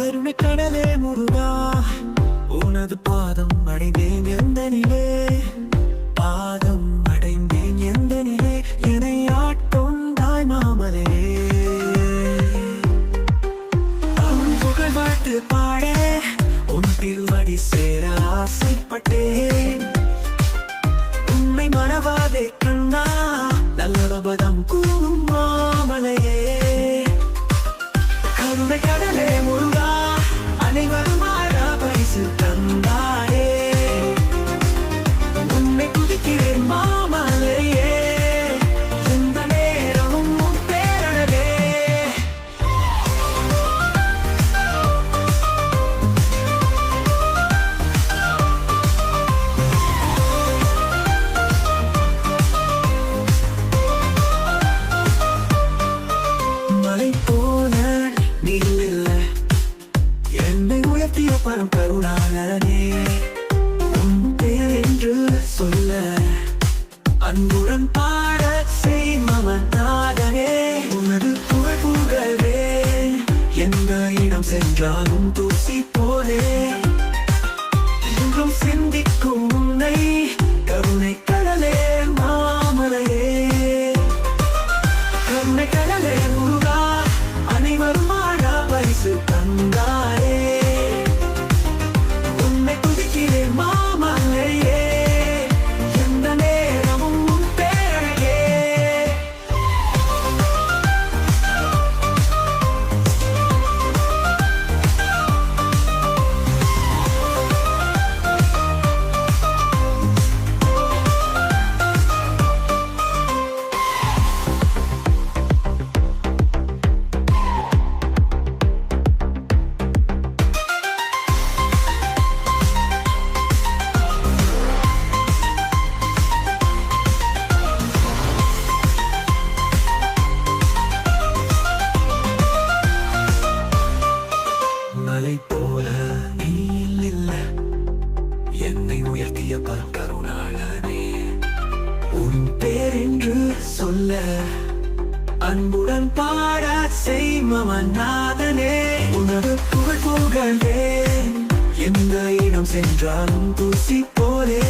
கருணை கடலே முருகா, உனது பாதம் அடைந்தேன் எந்த நிலை, பாதம் அடைந்தேன் எந்த நிலை, என்னை ஆட்கொண்டாய் மாமலே. உன் புகழ் வாழ்த்து பாட உன் திருவடி சேர ஆசைப்பட்டேன். உண்மை மறவாதே கண்ணா, நல்லபதம் கூறும் மாமலையே. கருணை கடலே முருகா, அனைவரும் ஆட பரிசு தந்தாயே. உன்னை துதிக்கிறேன் மாமலையே, எந்த நேரமும் உன் பேரழகே. மலை போல நீரில் என்னை உயர்த்திய பரம் கருணாகரனே. உன் பெயர் என்று சொல்ல அன்புடன் பாட செய் மமநாதனே. உனது புகழ் புகழ்வேன், எந்த இடம் சென்றாலும் தூசி போலே. என்றும் சிந்திக்கும் உன்னை, கருணை கடலே மாமலையே. கருணை கடலே முருகா, அனைவரும் ஆட பரிசு தந்தாயே. உன்னை துதிக்கிறேன் மாமலையே, எந்த நேரமும் உன் பேரழகே. மலை போல நீ இல்ல, என்னை உயர்த்திய பரங்கருணாளனே. உன் பேர் என்று சொல்ல அன்புடன் பாட செய் மமநாதனே. உனது புகழ் புகழ்வேன், எந்த இடம் சென்றாலும் தூசி போலே.